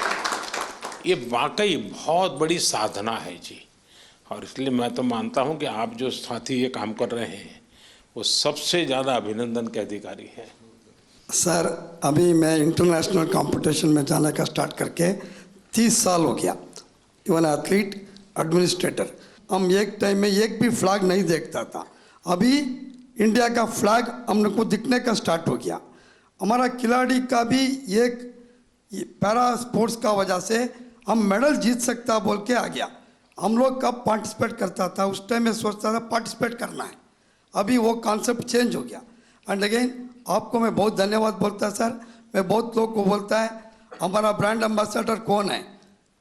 Speaker 2: ये वाकई बहुत बड़ी साधना है जी, और इसलिए मैं तो मानता हूँ कि आप जो साथी ये काम कर रहे हैं वो सबसे ज़्यादा अभिनंदन के अधिकारी हैं।
Speaker 20: सर अभी मैं इंटरनेशनल कंपटीशन में जाने का स्टार्ट करके 30 साल हो गया, इवन एथलीट एडमिनिस्ट्रेटर। हम एक टाइम में एक भी फ्लैग नहीं देखता था, अभी इंडिया का फ्लैग हम को दिखने का स्टार्ट हो गया। हमारा खिलाड़ी का भी एक पैरा स्पोर्ट्स का वजह से हम मेडल जीत सकता बोल के आ गया। हम लोग कब पार्टिसिपेट करता था, उस टाइम में सोचता था पार्टिसिपेट करना है, अभी वो कॉन्सेप्ट चेंज हो गया। एंड अगेन आपको मैं बहुत धन्यवाद बोलता सर। मैं बहुत लोग को बोलता है हमारा ब्रांड एम्बेसडर कौन है,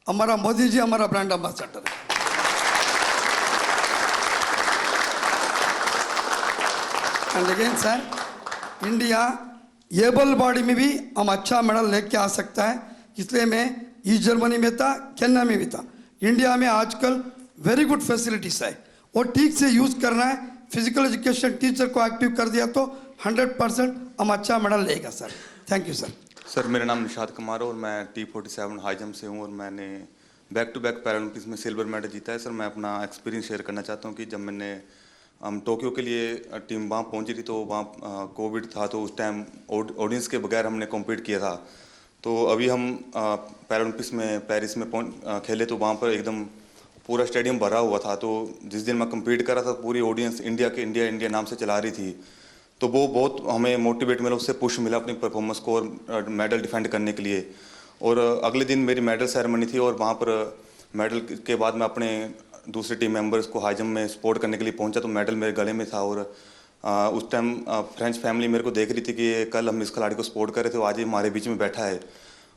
Speaker 20: हमारा मोदी जी हमारा ब्रांड एम्बेसडर है। And again sir India able body में भी हम अच्छा मेडल लेके आ सकता है। इसलिए मैं ईस्ट जर्मनी में था, केन्या में भी था। इंडिया में आजकल वेरी गुड फैसिलिटीज है और ठीक से यूज करना है। फिजिकल एजुकेशन टीचर को एक्टिव कर दिया तो 100% हम अच्छा मेडल लेगा sir. Thank you sir.
Speaker 5: Sir मेरा नाम निशाद कुमार है और मैं T47 हाई जंप से हूँ और मैंने बैक टू बैक पैरालंपिक्स में सिल्वर मेडल जीता है। सर मैं अपना एक्सपीरियंस शेयर करना चाहता हूँ कि जब मैंने टोक्यो के लिए टीम वहाँ पहुँची थी तो वहाँ कोविड था, तो उस टाइम ऑडियंस के बगैर हमने कॉम्पीट किया था। तो अभी हम पैरालंपिक्स में पेरिस में खेले तो वहाँ पर एकदम पूरा स्टेडियम भरा हुआ था। तो जिस दिन मैं कम्पीट कर रहा था पूरी ऑडियंस इंडिया नाम से चला रही थी। तो वो बहुत हमें मोटिवेट मिला, उससे पुश मिला अपनी परफॉर्मेंस को और मेडल डिफेंड करने के लिए। और अगले दिन मेरी मेडल सेरेमनी थी और वहाँ पर मेडल के बाद मैं अपने दूसरे टीम मेंबर्स को हाई जंप में सपोर्ट करने के लिए पहुँचा तो मेडल मेरे गले में था। और उस टाइम फ्रेंच फैमिली मेरे को देख रही थी कि कल हम इस खिलाड़ी को सपोर्ट कर रहे थे, आज ये हमारे बीच में बैठा है।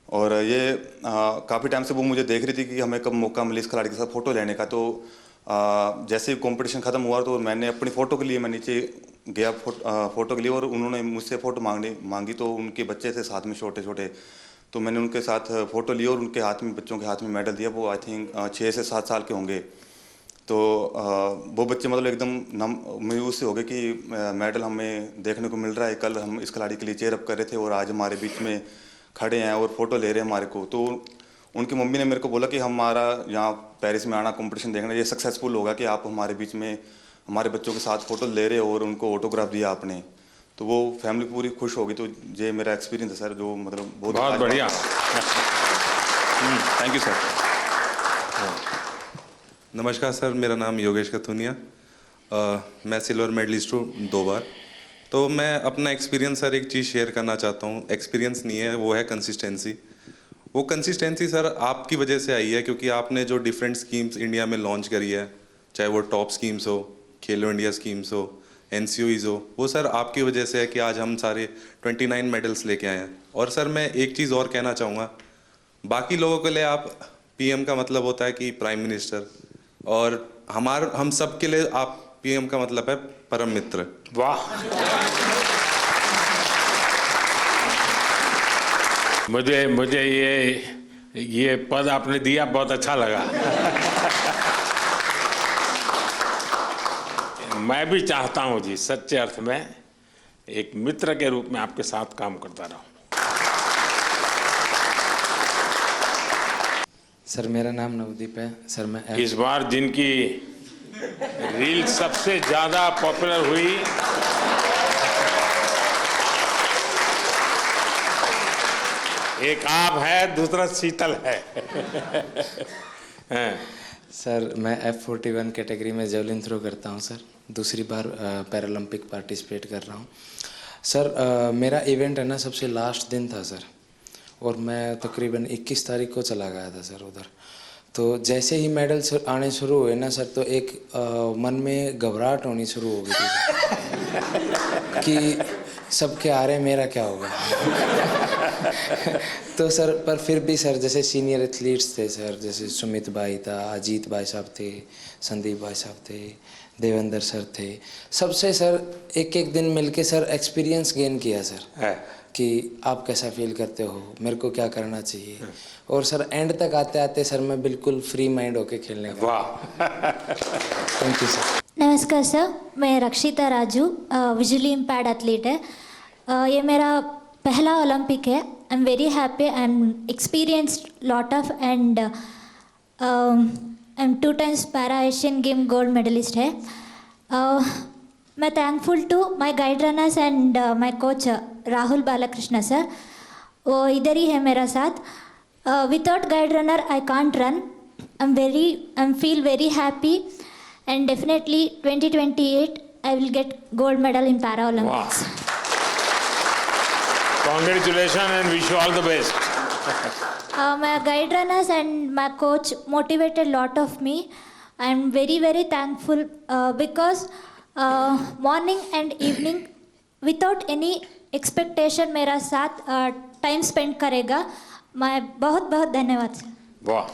Speaker 5: और ये काफ़ी टाइम से वो मुझे देख रही थी कि हमें कब मौका मिले इस खिलाड़ी के साथ फ़ोटो लेने का। तो जैसे ही कंपटीशन ख़त्म हुआ तो मैंने अपनी फ़ोटो के लिए मैं नीचे गया फ़ोटो के लिए और उन्होंने मुझसे फ़ोटो मांगी। तो उनके बच्चे थे साथ में छोटे छोटे, तो मैंने उनके साथ फ़ोटो ली और उनके हाथ में, बच्चों के हाथ में मेडल दिया। वो आई थिंक 6 से 7 साल के होंगे। तो वो बच्चे मतलब एकदम मायूस से हो गए कि मेडल हमें देखने को मिल रहा है, कल हम इस खिलाड़ी के लिए चेयर अप कर रहे थे और आज हमारे बीच में खड़े हैं और फ़ोटो ले रहे हैं हमारे को। तो उनकी मम्मी ने मेरे को बोला कि हमारा यहाँ पेरिस में आना, कंपटीशन देखना, ये सक्सेसफुल होगा कि आप हमारे बीच में हमारे बच्चों के साथ फ़ोटो ले रहे हो और उनको ऑटोग्राफ दिया आपने। तो वो फैमिली पूरी खुश हो गई। तो ये मेरा एक्सपीरियंस है सर, जो मतलब बहुत
Speaker 2: बढ़िया।
Speaker 12: Thank you sir. नमस्कार सर, मेरा नाम योगेश कथुनिया। मैं सिल्वर मेडलिस्ट हूँ 2 बार। तो मैं अपना एक्सपीरियंस सर एक चीज़ शेयर करना चाहता हूँ। एक्सपीरियंस नहीं है, वो है कंसिस्टेंसी। वो कंसिस्टेंसी सर आपकी वजह से आई है क्योंकि आपने जो डिफरेंट स्कीम्स इंडिया में लॉन्च करी है, चाहे वो टॉप स्कीम्स हो, खेलो इंडिया स्कीम्स हो, NCOEs हो, वो सर आपकी वजह से है कि आज हम सारे 29 मेडल्स लेके आए हैं। और सर मैं एक चीज़ और कहना चाहूँगा, बाकी लोगों के लिए आप PM का मतलब होता है कि प्राइम मिनिस्टर, और हम सब के लिए आप PM का मतलब है परम मित्र।
Speaker 2: वाह, मुझे ये पद आपने दिया, बहुत अच्छा लगा। मैं भी चाहता हूं जी, सच्चे अर्थ में एक मित्र के रूप में आपके साथ काम करता रहूं।
Speaker 18: सर मेरा नाम नवदीप है सर। मैं
Speaker 2: इस बार जिनकी रील सबसे ज्यादा पॉपुलर हुई, एक आप है, दूसरा शीतल है।
Speaker 18: सर मैं F41 कैटेगरी में जेवलिन थ्रो करता हूं सर। दूसरी बार पैरालंपिक पार्टिसिपेट कर रहा हूं सर। मेरा इवेंट है ना सबसे लास्ट दिन था सर, और मैं तकरीबन 21 तारीख को चला गया था सर उधर। तो जैसे ही मेडल आने शुरू हुए ना सर, तो एक मन में घबराहट होनी शुरू हो गई थी कि सबके आ रहे, मेरा क्या होगा। तो सर पर फिर भी सर जैसे सीनियर एथलीट्स थे सर, जैसे सुमित भाई था, अजीत भाई साहब थे, संदीप भाई साहब थे, देवेंद्र सर थे, सबसे सर एक दिन मिलके सर एक्सपीरियंस गेन किया सर कि आप कैसा फील करते हो, मेरे को क्या करना चाहिए। और सर एंड तक आते आते सर मैं बिल्कुल फ्री माइंड होके खेलने का।
Speaker 2: वाह,
Speaker 18: थैंक यू सर।
Speaker 21: नमस्कार सर, मैं रक्षिता राजू, विजुअली इम्पेयर्ड एथलीट है। ये मेरा पहला ओलंपिक है। I am very happy. I am experienced lot of and I am 2 times para Asian game gold medallist है। मैं thankful to my guide runners and my coach Rahul Balakrishna sir, वो इधर ही है मेरा साथ। Without guide runner I can't run. I am feel very happy and definitely 2028 I will get gold medal in Paralympics.
Speaker 2: Congratulations and wish you all the best.
Speaker 21: My guide runners and my coach motivated lot of me. I am very thankful because morning and evening without any expectation मेरा साथ time spend करेगा। मैं बहुत धन्यवाद।
Speaker 2: वाह,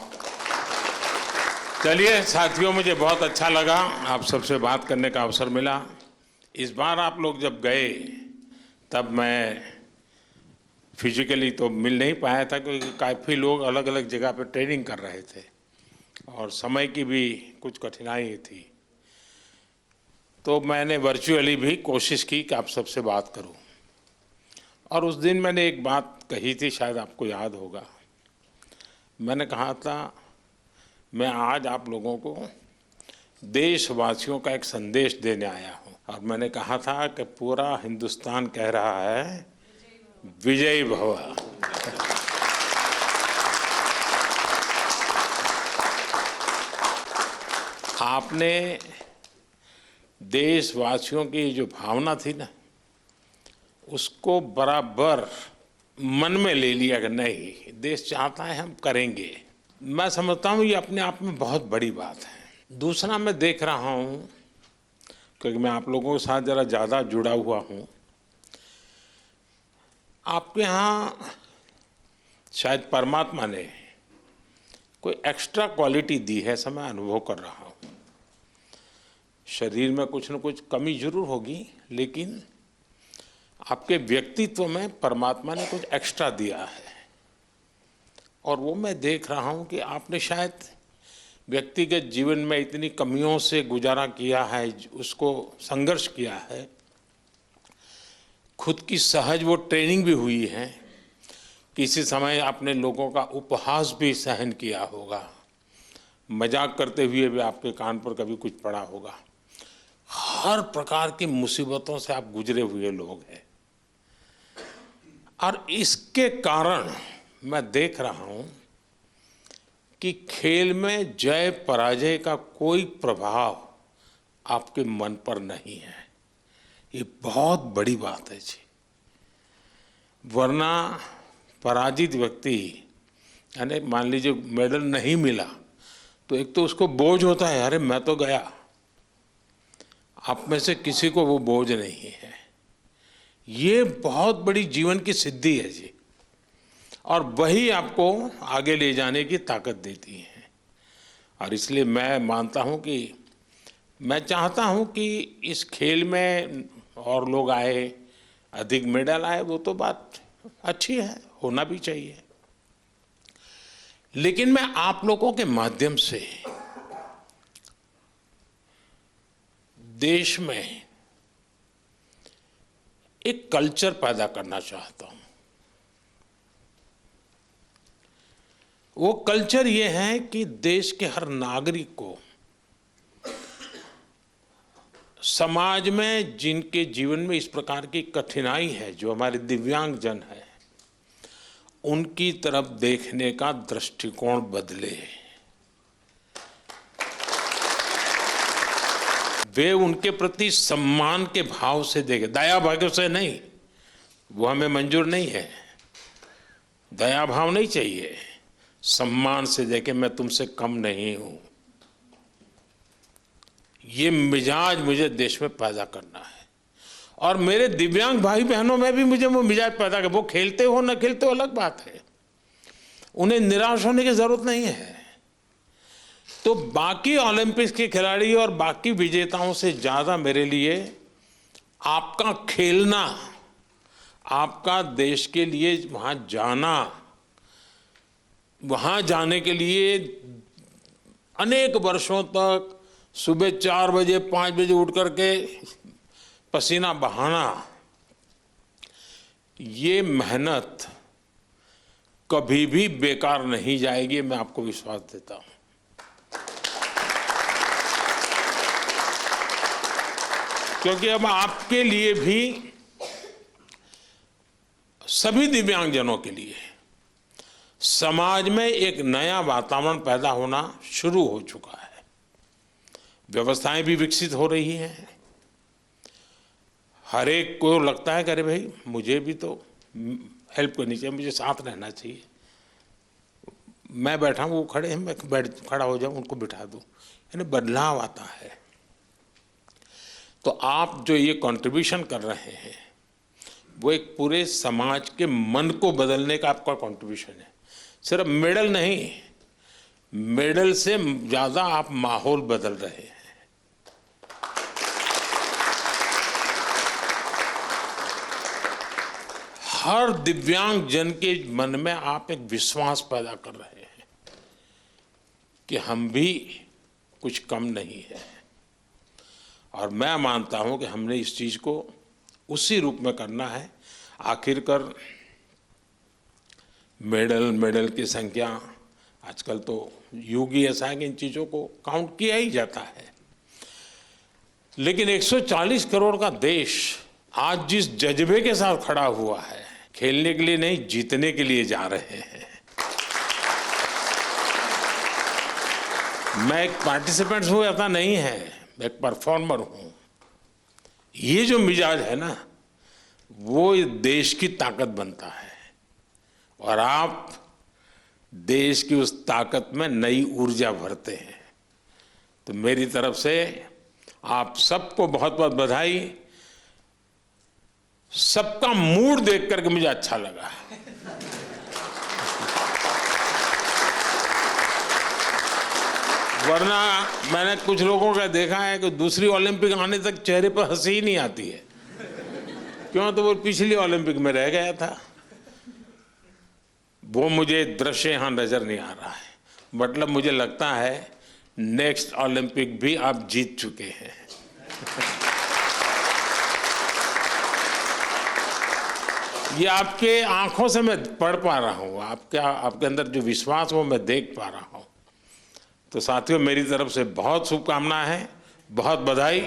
Speaker 2: चलिए साथियों, मुझे बहुत अच्छा लगा आप सबसे बात करने का अवसर मिला। इस बार आप लोग जब गए तब मैं फिजिकली तो मिल नहीं पाया था क्योंकि काफ़ी लोग अलग अलग जगह पे ट्रेनिंग कर रहे थे और समय की भी कुछ कठिनाई थी। तो मैंने वर्चुअली भी कोशिश की कि आप सबसे बात करूं। और उस दिन मैंने एक बात कही थी, शायद आपको याद होगा। मैंने कहा था मैं आज आप लोगों को देशवासियों का एक संदेश देने आया हूं। और मैंने कहा था कि पूरा हिंदुस्तान कह रहा है विजयी भव। आपने देशवासियों की जो भावना थी ना, उसको बराबर मन में ले लिया कि नहीं, देश चाहता है हम करेंगे। मैं समझता हूँ ये अपने आप में बहुत बड़ी बात है। दूसरा, मैं देख रहा हूँ क्योंकि मैं आप लोगों के साथ ज़रा ज़्यादा जुड़ा हुआ हूँ, आपके यहाँ शायद परमात्मा ने कोई एक्स्ट्रा क्वालिटी दी है, ऐसा मैं अनुभव कर रहा हूँ। शरीर में कुछ न कुछ कमी जरूर होगी, लेकिन आपके व्यक्तित्व में परमात्मा ने कुछ एक्स्ट्रा दिया है। और वो मैं देख रहा हूँ कि आपने शायद व्यक्तिगत जीवन में इतनी कमियों से गुजारा किया है, उसको संघर्ष किया है, खुद की सहज वो ट्रेनिंग भी हुई है। किसी समय आपने लोगों का उपहास भी सहन किया होगा, मजाक करते हुए भी आपके कान पर कभी कुछ पड़ा होगा। हर प्रकार की मुसीबतों से आप गुजरे हुए लोग हैं। और इसके कारण मैं देख रहा हूं कि खेल में जय पराजय का कोई प्रभाव आपके मन पर नहीं है। ये बहुत बड़ी बात है जी। वरना पराजित व्यक्ति, यानी मान लीजिए मेडल नहीं मिला तो एक तो उसको बोझ होता है, अरे मैं तो गया। आप में से किसी को वो बोझ नहीं है। ये बहुत बड़ी जीवन की सिद्धि है जी, और वही आपको आगे ले जाने की ताकत देती है। और इसलिए मैं मानता हूँ कि मैं चाहता हूँ कि इस खेल में और लोग आए, अधिक मेडल आए, वो तो बात अच्छी है, होना भी चाहिए। लेकिन मैं आप लोगों के माध्यम से देश में एक कल्चर पैदा करना चाहता हूं। वो कल्चर ये है कि देश के हर नागरिक को समाज में जिनके जीवन में इस प्रकार की कठिनाई है, जो हमारे दिव्यांग जन है, उनकी तरफ देखने का दृष्टिकोण बदले। वे उनके प्रति सम्मान के भाव से देखें, दया भाव से नहीं। वो हमें मंजूर नहीं है। दया भाव नहीं चाहिए, सम्मान से देखें, मैं तुमसे कम नहीं हूं। ये मिजाज मुझे देश में पैदा करना है। और मेरे दिव्यांग भाई बहनों में भी मुझे वो मिजाज पैदा कर। वो खेलते हो न खेलते हो अलग बात है, उन्हें निराश होने की जरूरत नहीं है। तो बाकी ओलंपिक्स के खिलाड़ी और बाकी विजेताओं से ज्यादा मेरे लिए आपका खेलना, आपका देश के लिए वहां जाना, वहां जाने के लिए अनेक वर्षों तक सुबह 4 बजे 5 बजे उठ करके पसीना बहाना, ये मेहनत कभी भी बेकार नहीं जाएगी, मैं आपको विश्वास देता हूं। क्योंकि अब आपके लिए भी, सभी दिव्यांगजनों के लिए समाज में एक नया वातावरण पैदा होना शुरू हो चुका है। व्यवस्थाएं भी विकसित हो रही हैं। हर एक को लगता है कि अरे भाई मुझे भी तो हेल्प करनी चाहिए, मुझे साथ रहना चाहिए। मैं बैठा हूँ, वो खड़े हैं, मैं खड़ा हो जाऊँ, उनको बिठा दूँ, यानी बदलाव आता है। तो आप जो ये कंट्रीब्यूशन कर रहे हैं, वो एक पूरे समाज के मन को बदलने का आपका कंट्रीब्यूशन है। सिर्फ मेडल नहीं, मेडल से ज़्यादा आप माहौल बदल रहे हैं। हर दिव्यांग जन के मन में आप एक विश्वास पैदा कर रहे हैं कि हम भी कुछ कम नहीं है। और मैं मानता हूं कि हमने इस चीज को उसी रूप में करना है। आखिरकार मेडल की संख्या आजकल तो युग ही ऐसा है कि इन चीजों को काउंट किया ही जाता है, लेकिन 140 करोड़ का देश आज जिस जज्बे के साथ खड़ा हुआ है, खेलने के लिए नहीं जीतने के लिए जा रहे हैं। मैं एक पार्टिसिपेंट हूं ऐसा नहीं है, मैं एक परफॉर्मर हूं। ये जो मिजाज है ना, वो इस देश की ताकत बनता है और आप देश की उस ताकत में नई ऊर्जा भरते हैं। तो मेरी तरफ से आप सबको बहुत बहुत बधाई। सबका मूड देख करके मुझे अच्छा लगा। वरना मैंने कुछ लोगों का देखा है कि दूसरी ओलंपिक आने तक चेहरे पर हंसी ही नहीं आती है। क्यों? तो वो पिछली ओलंपिक में रह गया था। वो मुझे दृश्य यहां नजर नहीं आ रहा है। मतलब मुझे लगता है नेक्स्ट ओलंपिक भी आप जीत चुके हैं। ये आपके आंखों से मैं पढ़ पा रहा हूं, आपके अंदर जो विश्वास वो मैं देख पा रहा हूं। तो साथियों, मेरी तरफ से बहुत शुभकामनाएं हैं, बहुत बधाई।